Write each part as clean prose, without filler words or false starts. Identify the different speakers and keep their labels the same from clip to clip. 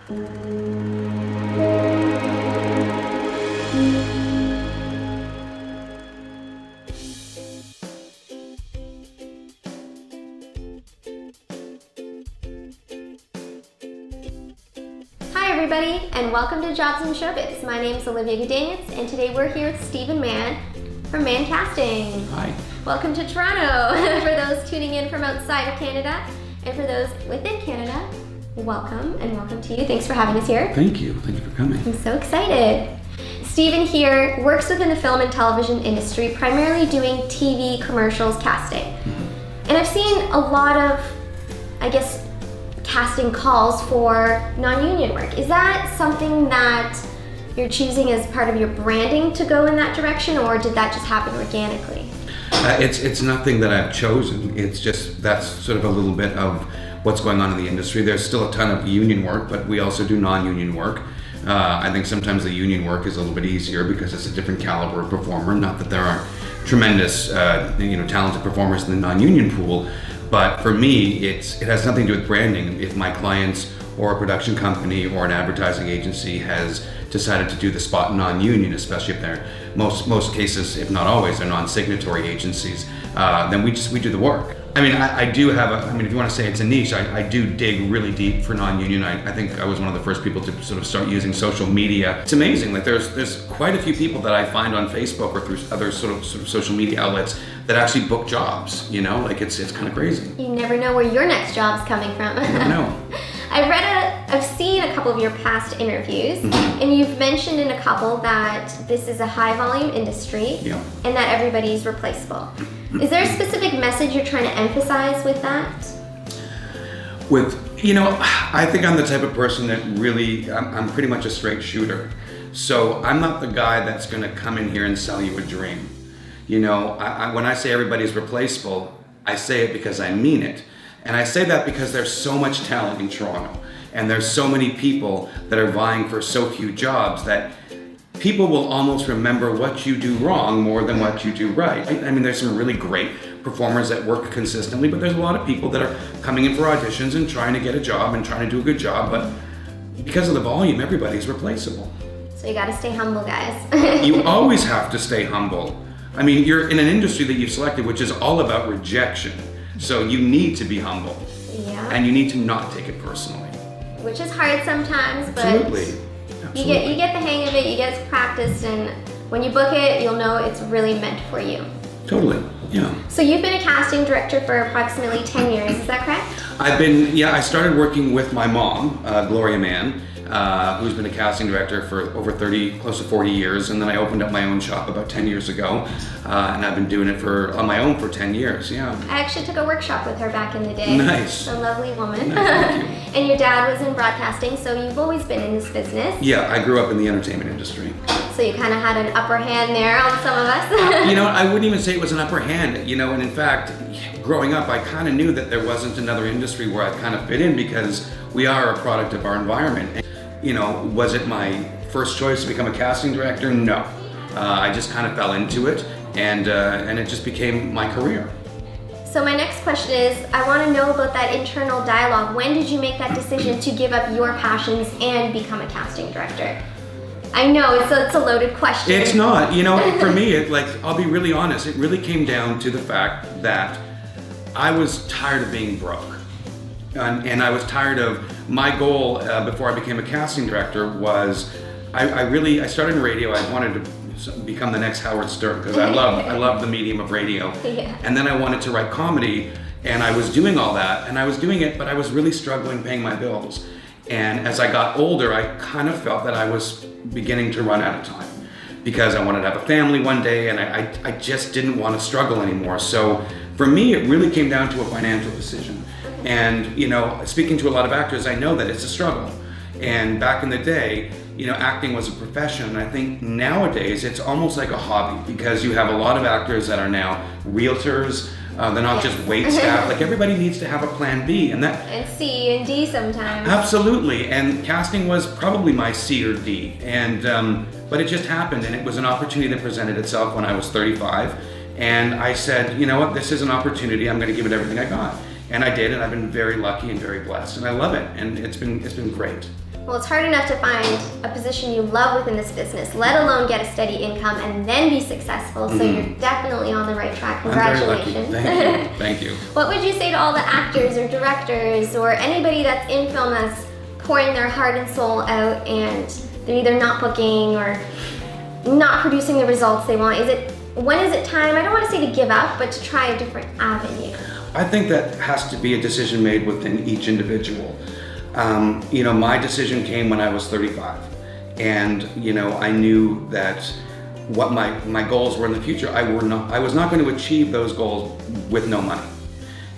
Speaker 1: Hi everybody, and welcome to Jobs in Showbiz. My name is Olivia Gudaniec, and today we're here with Stephen Mann from Mann Casting.
Speaker 2: Hi.
Speaker 1: Welcome to Toronto. For those tuning in from outside of Canada, and for those within Canada, welcome, and welcome to you. Thanks for having us here.
Speaker 2: Thank you for coming.
Speaker 1: I'm so excited. Stephen here works within the film and television industry, primarily doing TV commercials casting. And I've seen a lot of, I guess, casting calls for non-union work. Is that something that you're choosing as part of your branding to go in that direction, or did that just happen organically?
Speaker 2: It's nothing that I've chosen. It's just that's sort of a little bit of what's going on in the industry. There's still a ton of union work, but we also do non-union work. I think sometimes the union work is a little bit easier because it's a different caliber of performer. Not that there aren't tremendous, talented performers in the non-union pool. But for me, it has nothing to do with branding. If my clients or a production company or an advertising agency has decided to do the spot non-union, especially if they're most cases, if not always, they're non-signatory agencies, then we do the work. I mean, I do have if you want to say it's a niche, I do dig really deep for non-union. I think I was one of the first people to sort of start using social media. It's amazing, like there's quite a few people that I find on Facebook or through other sort of social media outlets that actually book jobs, like it's kind of crazy.
Speaker 1: You never know where your next job's coming from.
Speaker 2: You never know.
Speaker 1: I've seen a couple of your past interviews, and you've mentioned in a couple that this is a high volume industry, and that everybody's replaceable. Is there a specific message you're trying to emphasize with that?
Speaker 2: I think I'm the type of person that really, I'm pretty much a straight shooter. So I'm not the guy that's gonna come in here and sell you a dream. When I say everybody's replaceable, I say it because I mean it. And I say that because there's so much talent in Toronto, and there's so many people that are vying for so few jobs that people will almost remember what you do wrong more than what you do right. I mean, there's some really great performers that work consistently, but there's a lot of people that are coming in for auditions and trying to get a job and trying to do a good job, but because of the volume, everybody's replaceable.
Speaker 1: So you gotta stay humble, guys.
Speaker 2: You always have to stay humble. I mean, you're in an industry that you've selected, which is all about rejection. So you need to be humble.
Speaker 1: Yeah.
Speaker 2: And you need to not take it personally.
Speaker 1: Which is hard sometimes, but
Speaker 2: Absolutely.
Speaker 1: you get the hang of it, you get practiced, and when you book it, you'll know it's really meant for you.
Speaker 2: Totally, yeah.
Speaker 1: So you've been a casting director for approximately 10 years, is that correct?
Speaker 2: I started working with my mom, Gloria Mann, who's been a casting director for over close to 40 years, and then I opened up my own shop about 10 years ago, and I've been doing it on my own for 10 years, yeah.
Speaker 1: I actually took a workshop with her back in the day.
Speaker 2: Nice.
Speaker 1: A lovely woman.
Speaker 2: Nice, thank you.
Speaker 1: And your dad was in broadcasting, so you've always been in this business.
Speaker 2: Yeah, I grew up in the entertainment industry.
Speaker 1: So you kind of had an upper hand there on some of us.
Speaker 2: I wouldn't even say it was an upper hand, and in fact, growing up, I kind of knew that there wasn't another industry where I kind of fit in because we are a product of our environment. Was it my first choice to become a casting director? No. I just kind of fell into it, and it just became my career.
Speaker 1: So my next question is, I want to know about that internal dialogue. When did you make that decision to give up your passions and become a casting director? I know, it's a loaded question.
Speaker 2: It's not. For me, I'll be really honest, it really came down to the fact that I was tired of being broke. And I was tired of, my goal before I became a casting director was, I started in radio. I wanted to become the next Howard Stern because I love the medium of radio.
Speaker 1: Yeah.
Speaker 2: And then I wanted to write comedy, and I was doing all that, and I was doing it, but I was really struggling paying my bills. And as I got older, I kind of felt that I was beginning to run out of time because I wanted to have a family one day, and I just didn't want to struggle anymore. So for me, it really came down to a financial decision. And, speaking to a lot of actors, I know that it's a struggle. And back in the day, acting was a profession. And I think nowadays it's almost like a hobby because you have a lot of actors that are now realtors. They're not just wait staff. Like everybody needs to have a plan B, and
Speaker 1: C and D sometimes.
Speaker 2: Absolutely, and casting was probably my C or D, and but it just happened, and it was an opportunity that presented itself when I was 35, and I said, you know what, this is an opportunity. I'm going to give it everything I got. And I did, and I've been very lucky and very blessed, and I love it, and it's been great.
Speaker 1: Well, it's hard enough to find a position you love within this business, let alone get a steady income and then be successful. So you're definitely on the right track. Congratulations.
Speaker 2: I'm very lucky. Thank you. Thank you.
Speaker 1: What would you say to all the actors or directors or anybody that's in film that's pouring their heart and soul out and they're either not booking or not producing the results they want? When is it time, I don't want to say to give up, but to try a different avenue?
Speaker 2: I think that has to be a decision made within each individual. My decision came when I was 35, and I knew that what my goals were in the future. I was not going to achieve those goals with no money,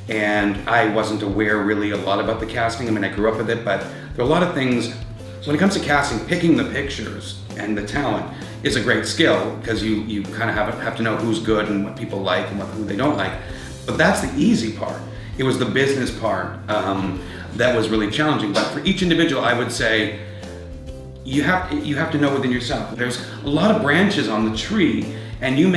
Speaker 2: and I wasn't aware really a lot about the casting. I mean, I grew up with it, but there are a lot of things. So when it comes to casting, picking the pictures and the talent is a great skill because you kind of have to know who's good and what people like and who they don't like. But that's the easy part. It was the business part that was really challenging. But for each individual, I would say you have to know within yourself. There's a lot of branches on the tree, and you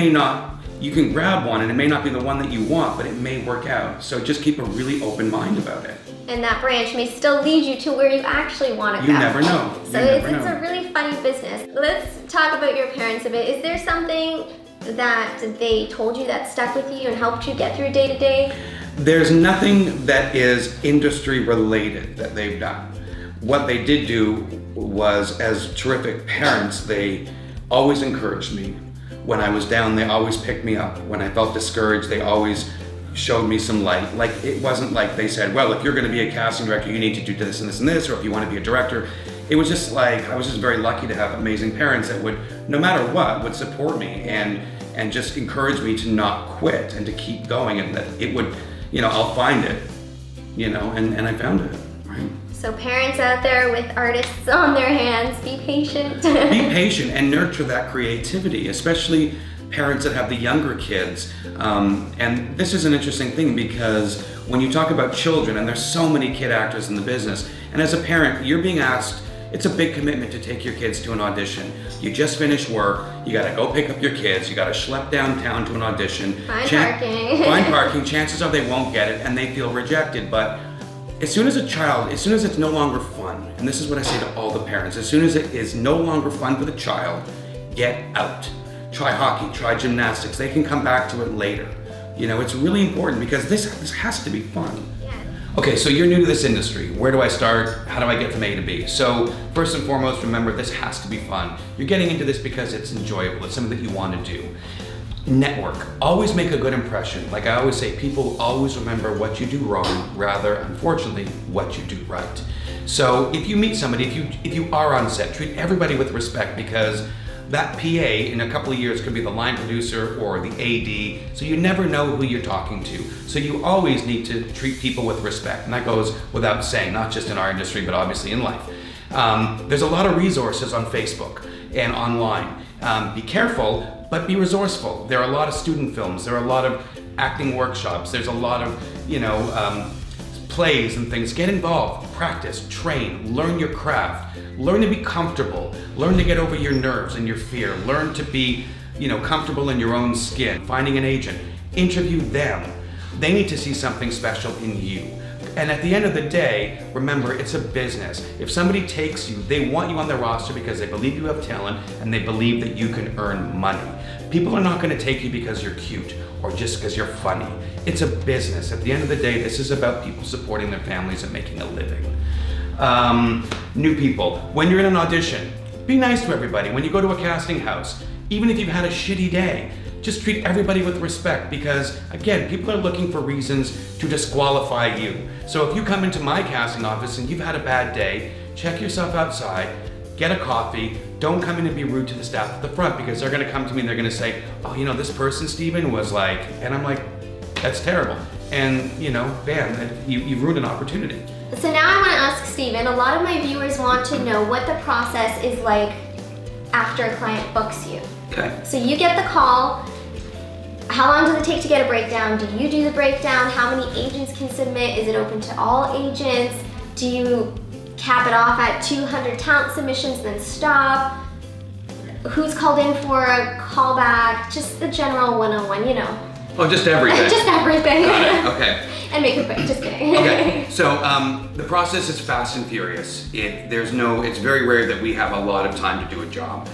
Speaker 2: can grab one, and it may not be the one that you want, but it may work out. So just keep a really open mind about it.
Speaker 1: And that branch may still lead you to where you actually want to go.
Speaker 2: You never know.
Speaker 1: So it's a really funny business. Let's talk about your parents a bit. Is there something that they told you that stuck with you and helped you get through day to day?
Speaker 2: There's nothing that is industry related that they've done. What they did do was, as terrific parents, they always encouraged me. When I was down, they always picked me up. When I felt discouraged, they always showed me some light. Like, it wasn't like they said, well, if you're going to be a casting director, you need to do this and this and this, or if you want to be a director. It was just like, I was just very lucky to have amazing parents that would, no matter what, would support me and just encourage me to not quit and to keep going, and that it would, I'll find it, and I found it, right?
Speaker 1: So parents out there with artists on their hands, be patient.
Speaker 2: Be patient and nurture that creativity, especially parents that have the younger kids. And this is an interesting thing because when you talk about children, and there's so many kid actors in the business, and as a parent, you're being asked, it's a big commitment to take your kids to an audition. You just finished work, you gotta go pick up your kids, you gotta schlep downtown to an audition.
Speaker 1: Find parking.
Speaker 2: Find parking, chances are they won't get it and they feel rejected. But as soon as it's no longer fun, and this is what I say to all the parents, as soon as it is no longer fun for the child, get out. Try hockey, try gymnastics, they can come back to it later. It's really important because this has to be fun. Okay, so you're new to this industry. Where do I start? How do I get from A to B? So first and foremost, remember this has to be fun. You're getting into this because it's enjoyable. It's something that you want to do. Network. Always make a good impression. Like I always say, people always remember what you do wrong, rather, unfortunately, what you do right. So if you meet somebody, if you are on set, treat everybody with respect because that PA in a couple of years could be the line producer or the AD, so you never know who you're talking to. So you always need to treat people with respect, and that goes without saying, not just in our industry, but obviously in life. There's a lot of resources on Facebook and online. Be careful, but be resourceful. There are a lot of student films, there are a lot of acting workshops, there's a lot of, plays and things. Get involved, practice, train, learn your craft, learn to be comfortable, learn to get over your nerves and your fear, learn to be, comfortable in your own skin. Finding an agent, interview them. They need to see something special in you. And at the end of the day, remember, it's a business. If somebody takes you, they want you on their roster because they believe you have talent and they believe that you can earn money. People are not going to take you because you're cute or just because you're funny. It's a business. At the end of the day, this is about people supporting their families and making a living. New people, when you're in an audition, be nice to everybody. When you go to a casting house, even if you've had a shitty day, just treat everybody with respect because, again, people are looking for reasons to disqualify you. So if you come into my casting office and you've had a bad day, check yourself outside, get a coffee, don't come in and be rude to the staff at the front because they're gonna come to me and they're gonna say, oh, this person, Steven, was like, and I'm like, that's terrible. And, bam, you've ruined an opportunity.
Speaker 1: So now I want to ask Steven, a lot of my viewers want to know what the process is like after a client books you.
Speaker 2: Okay.
Speaker 1: So you get the call. How long does it take to get a breakdown? Do you do the breakdown? How many agents can submit? Is it open to all agents? Do you cap it off at 200 talent submissions and then stop? Who's called in for a callback? Just the general 101,
Speaker 2: Oh, just everything.
Speaker 1: Just everything.
Speaker 2: Okay.
Speaker 1: And make it quick, just kidding.
Speaker 2: Okay, so the process is fast and furious. It's very rare that we have a lot of time to do a job.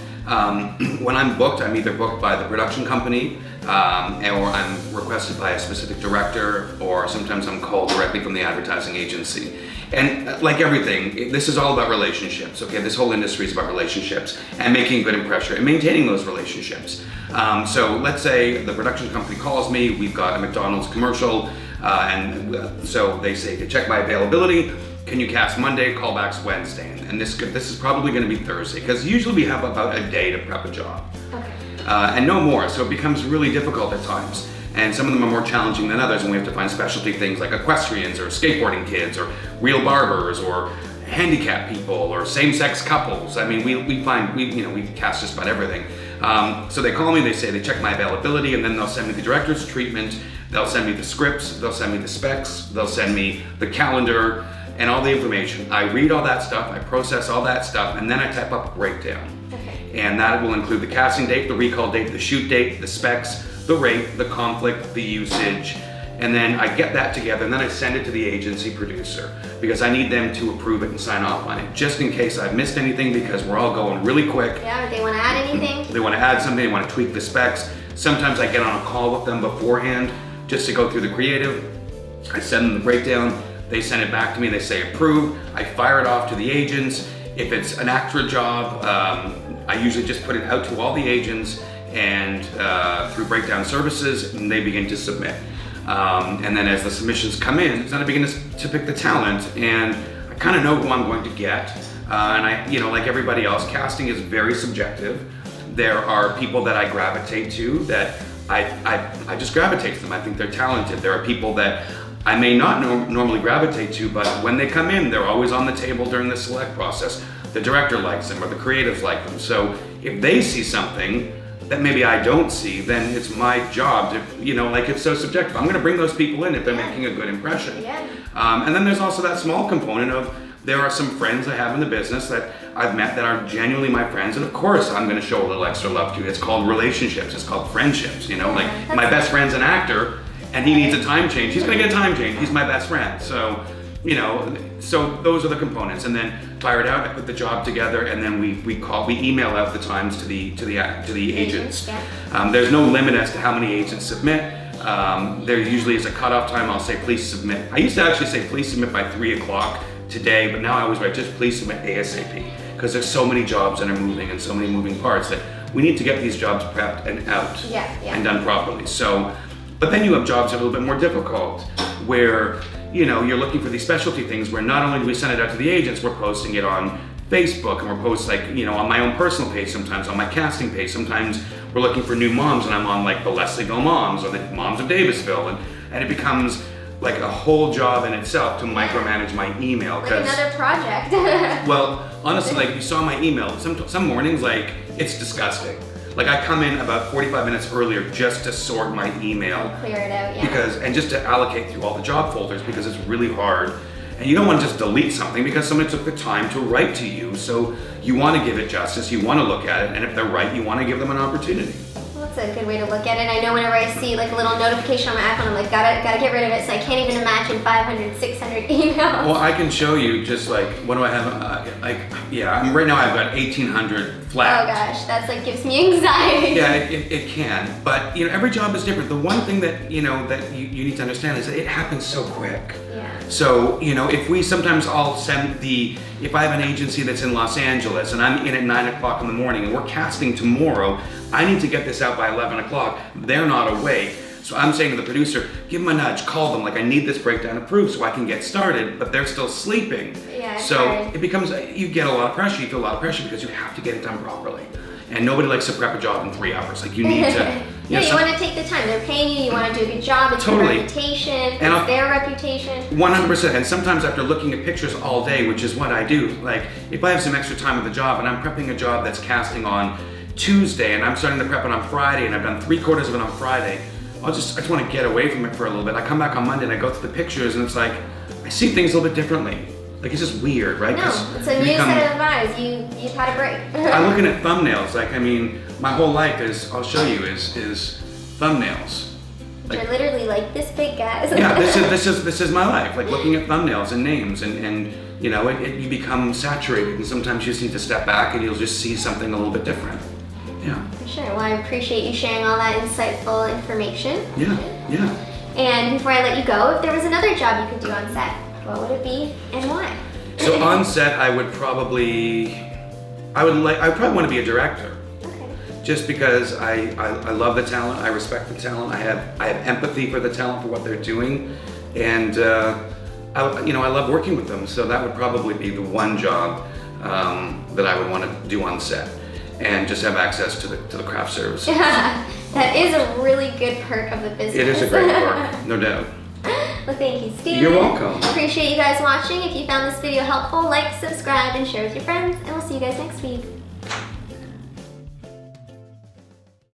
Speaker 2: When I'm booked, I'm either booked by the production company, or I'm requested by a specific director, or sometimes I'm called directly from the advertising agency. And like everything, this is all about relationships, okay? This whole industry is about relationships and making a good impression and maintaining those relationships. So let's say the production company calls me, we've got a McDonald's commercial, so they say to check my availability, can you cast Monday, callbacks Wednesday? And this is probably gonna be Thursday, because usually we have about a day to prep a job.
Speaker 1: Okay.
Speaker 2: And no more, so it becomes really difficult at times. And some of them are more challenging than others, and we have to find specialty things like equestrians or skateboarding kids or real barbers or handicapped people or same-sex couples. I mean, we cast just about everything. So they call me, they say they check my availability, and then they'll send me the director's treatment, they'll send me the scripts, they'll send me the specs, they'll send me the calendar and all the information. I read all that stuff, I process all that stuff, and then I type up a breakdown.
Speaker 1: Okay.
Speaker 2: And that will include the casting date, the recall date, the shoot date, the specs, the rate, the conflict, the usage, and then I get that together and then I send it to the agency producer because I need them to approve it and sign off on it, just in case I've missed anything, because we're all going really quick.
Speaker 1: Yeah, if they want to add anything.
Speaker 2: They want to add something, they want to tweak the specs. Sometimes I get on a call with them beforehand just to go through the creative. I send them the breakdown, they send it back to me, they say approve, I fire it off to the agents. If it's an extra job, I usually just put it out to all the agents and through breakdown services, and they begin to submit. And then as the submissions come in, then I begin to pick the talent, and I kind of know who I'm going to get. And I, like everybody else, casting is very subjective. There are people that I gravitate to that I just gravitate to them. I think they're talented. There are people that I may not normally gravitate to, but when they come in, they're always on the table during the select process. The director likes them or the creatives like them. So if they see something that maybe I don't see, then it's my job to, it's so subjective. I'm gonna bring those people in if they're making a good impression.
Speaker 1: Yeah.
Speaker 2: And then there's also that small component of, there are some friends I have in the business that I've met that are genuinely my friends, and of course I'm gonna show a little extra love to. It's called relationships, it's called friendships, like my best friend's an actor and he needs a time change. He's gonna get a time change, he's my best friend. So, so those are the components, and then fire it out, I put the job together, and then we email out the times to the agents.
Speaker 1: Yeah.
Speaker 2: There's no limit as to how many agents submit. There usually is a cutoff time. I'll say please submit. I used to actually say please submit by 3 o'clock today, but now I always write just please submit ASAP, because there's so many jobs that are moving and so many moving parts that we need to get these jobs prepped and out and done properly. So, but then you have jobs that are a little bit more difficult, where you're looking for these specialty things where not only do we send it out to the agents, we're posting it on Facebook, and we're posting on my own personal page, sometimes on my casting page. Sometimes we're looking for new moms and I'm on like the Leslie Go Moms or the Moms of Davisville, and it becomes like a whole job in itself to micromanage my email.
Speaker 1: Like another project.
Speaker 2: Well, honestly, like you saw my email, some mornings, like it's disgusting. Like I come in about 45 minutes earlier just to sort my email.
Speaker 1: Clear it out, yeah.
Speaker 2: And just to allocate through all the job folders, because it's really hard. And you don't want to just delete something because someone took the time to write to you. So you want to give it justice, you want to look at it, and if they're right, you want to give them an opportunity.
Speaker 1: Well, that's a good way to look at it. I know whenever I see like a little notification on my iPhone, I'm like, gotta get rid of it, so I can't even imagine 500, 600 emails.
Speaker 2: Well, I can show you just like, what do I have? Right now I've got 1,800 flagged.
Speaker 1: Oh gosh, that's like gives me anxiety.
Speaker 2: Yeah, it can, but every job is different. The one thing that that you need to understand is that it happens so quick.
Speaker 1: Yeah.
Speaker 2: So I'll send if I have an agency that's in Los Angeles and I'm in at 9 o'clock in the morning and we're casting tomorrow, I need to get this out by 11 o'clock. They're not awake. So I'm saying to the producer, give them a nudge, call them, like I need this breakdown approved so I can get started, but they're still sleeping.
Speaker 1: Yeah,
Speaker 2: so it becomes, you get a lot of pressure, you feel a lot of pressure because you have to get it done properly. And nobody likes to prep a job in 3 hours. Like you need to.
Speaker 1: You want to take the time. They're paying you. You want to do a good job. It's your reputation. It's their reputation.
Speaker 2: 100%. And sometimes after looking at pictures all day, which is what I do, like if I have some extra time with the job and I'm prepping a job that's casting on Tuesday and I'm starting to prep it on Friday and I've done 3/4 of it on Friday, I just want to get away from it for a little bit. I come back on Monday and I go through the pictures and it's like I see things a little bit differently. Like it's just weird, right?
Speaker 1: No, it's a new set of eyes. You've had a break.
Speaker 2: I'm looking at thumbnails. Like my whole life is, I'll show you, is thumbnails.
Speaker 1: Which are literally like this big, guys.
Speaker 2: Yeah, this is my life. Like looking at thumbnails and names, and you know, you become saturated, and sometimes you just need to step back, and you'll just see something a little bit different. Yeah.
Speaker 1: For sure. Well, I appreciate you sharing all that insightful information.
Speaker 2: Yeah. Yeah.
Speaker 1: And before I let you go, if there was another job you could do on set, what would it be and why?
Speaker 2: So on set, I would probably want to be a director.
Speaker 1: Okay.
Speaker 2: Just because I love the talent, I respect the talent, I have empathy for the talent for what they're doing, and I love working with them. So that would probably be the one job that I would want to do on set, and just have access to the craft service.
Speaker 1: That is a really good perk of the business.
Speaker 2: It is a great perk, no doubt.
Speaker 1: Well, thank you, Steven.
Speaker 2: You're welcome.
Speaker 1: Appreciate you guys watching. If you found this video helpful, like, subscribe, and share with your friends, and we'll see you guys next week.